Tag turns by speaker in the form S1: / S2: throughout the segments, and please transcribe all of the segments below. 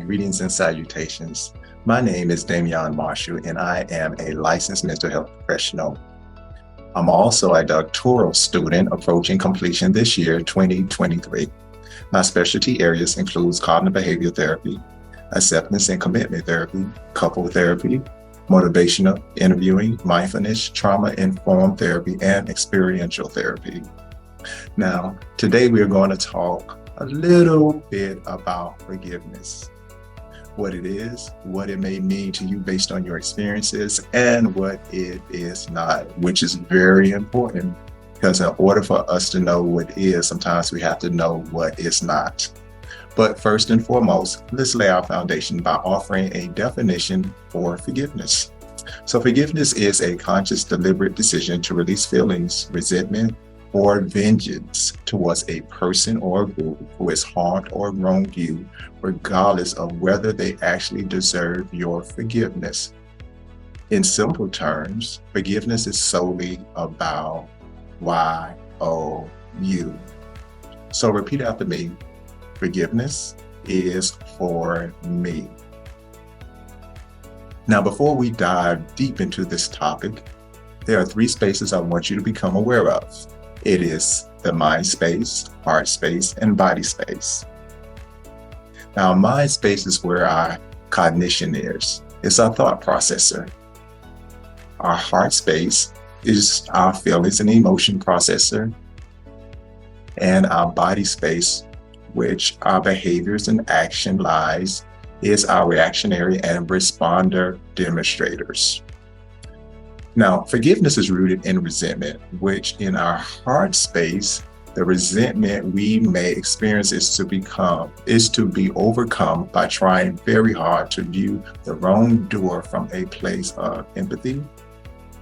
S1: Greetings and salutations. My name is Damian Marshall, and I am a licensed mental health professional. I'm also a doctoral student approaching completion this year, 2023. My specialty areas include cognitive behavioral therapy, acceptance and commitment therapy, couple therapy, motivational interviewing, mindfulness, trauma-informed therapy, and experiential therapy. Now, today we are going to talk a little bit about forgiveness. What it is, what it may mean to you based on your experiences, and what it is not, which is very important because in order for us to know what is, sometimes we have to know what is not. But first and foremost, let's lay our foundation by offering a definition for forgiveness. So forgiveness is a conscious, deliberate decision to release feelings, resentment, or vengeance towards a person or group who has harmed or wronged you, regardless of whether they actually deserve your forgiveness. In simple terms, forgiveness is solely about you. So repeat after me. Forgiveness is for me. Now, before we dive deep into this topic, there are 3 spaces I want you to become aware of. It is the mind space, heart space, and body space. Now, mind space is where our cognition is. It's our thought processor. Our heart space is our feelings and emotion processor. And our body space, which our behaviors and action lies, is our reactionary and responder demonstrators. Now, forgiveness is rooted in resentment, which in our heart space, the resentment we may experience is to be overcome by trying very hard to view the wrongdoer from a place of empathy,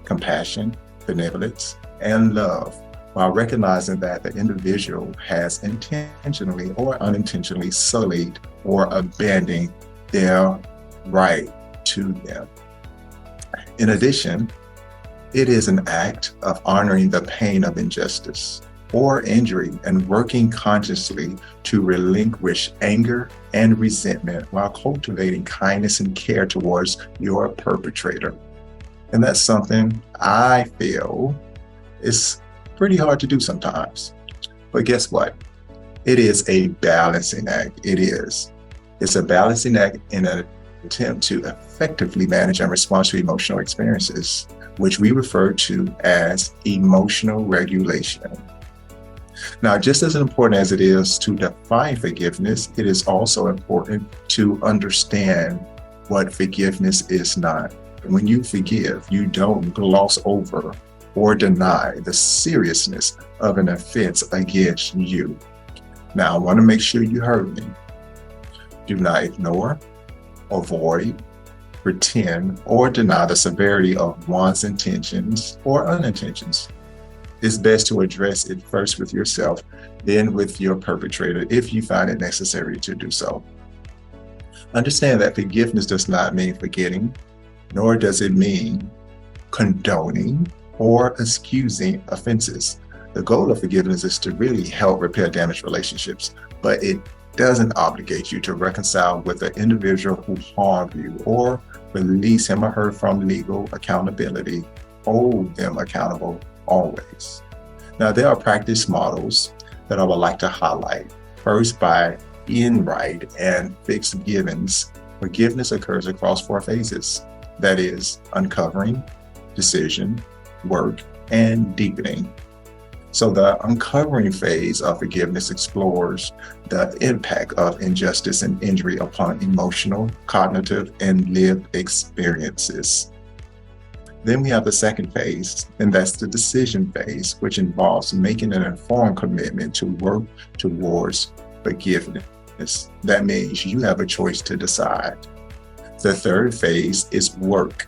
S1: compassion, benevolence, and love, while recognizing that the individual has intentionally or unintentionally sullied or abandoned their right to them. In addition, it is an act of honoring the pain of injustice or injury and working consciously to relinquish anger and resentment while cultivating kindness and care towards your perpetrator. And that's something I feel is pretty hard to do sometimes. But guess what? It is a balancing act. It's a balancing act in an attempt to effectively manage and respond to emotional experiences, which we refer to as emotional regulation. Now, just as important as it is to define forgiveness, it is also important to understand what forgiveness is not. When you forgive, you don't gloss over or deny the seriousness of an offense against you. Now, I want to make sure you heard me. Do not ignore, avoid, pretend, or deny the severity of one's intentions or unintentions. It's best to address it first with yourself, then with your perpetrator if you find it necessary to do so. Understand that forgiveness does not mean forgetting, nor does it mean condoning or excusing offenses. The goal of forgiveness is to really help repair damaged relationships, but it doesn't obligate you to reconcile with the individual who harmed you or release him or her from legal accountability. Hold them accountable always. Now, there are practice models that I would like to highlight. First, by Enright and Fitzgibbons, forgiveness occurs across 4 phases. That is uncovering, decision, work, and deepening. So the uncovering phase of forgiveness explores the impact of injustice and injury upon emotional, cognitive, and lived experiences. Then we have the second phase, and that's the decision phase, which involves making an informed commitment to work towards forgiveness. That means you have a choice to decide. The third phase is work.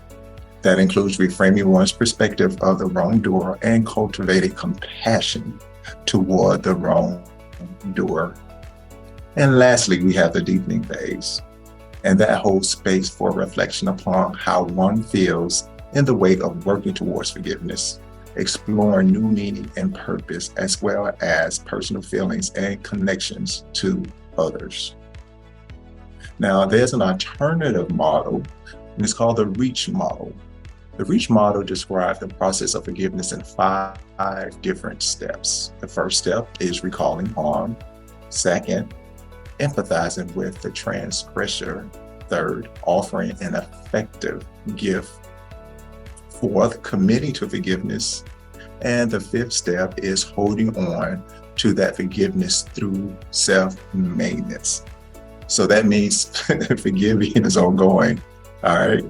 S1: That includes reframing one's perspective of the wrongdoer and cultivating compassion toward the wrongdoer. And lastly, we have the deepening phase, and that holds space for reflection upon how one feels in the wake of working towards forgiveness, exploring new meaning and purpose, as well as personal feelings and connections to others. Now, there's an alternative model, and it's called the REACH model. The REACH model describes the process of forgiveness in five different steps. The first step is recalling harm. Second, empathizing with the transgressor. Third, offering an effective gift. Fourth, committing to forgiveness. And the fifth step is holding on to that forgiveness through self-maintenance. So that means forgiving is ongoing. All right.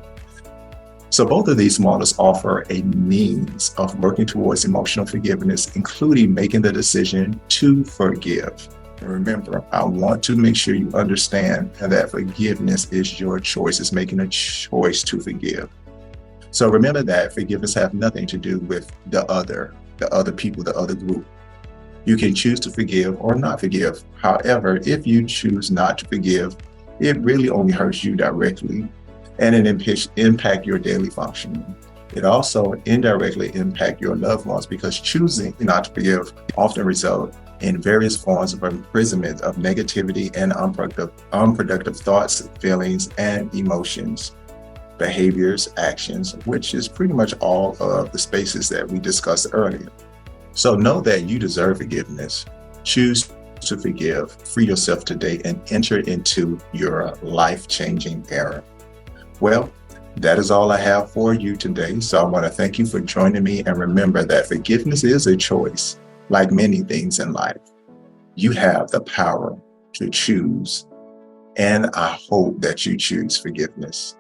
S1: So both of these models offer a means of working towards emotional forgiveness, including making the decision to forgive. And remember, I want to make sure you understand that forgiveness is your choice. It's making a choice to forgive. So remember that forgiveness has nothing to do with the other people, the other group. You can choose to forgive or not forgive. However, if you choose not to forgive, it really only hurts you directly, and it impacts your daily functioning. It also indirectly impacts your loved ones because choosing not to forgive often results in various forms of imprisonment of negativity and unproductive thoughts, feelings, and emotions, behaviors, actions, which is pretty much all of the spaces that we discussed earlier. So know that you deserve forgiveness. Choose to forgive, free yourself today, and enter into your life-changing era. Well, that is all I have for you today. So I want to thank you for joining me, and remember that forgiveness is a choice. Like many things in life, you have the power to choose, and I hope that you choose forgiveness.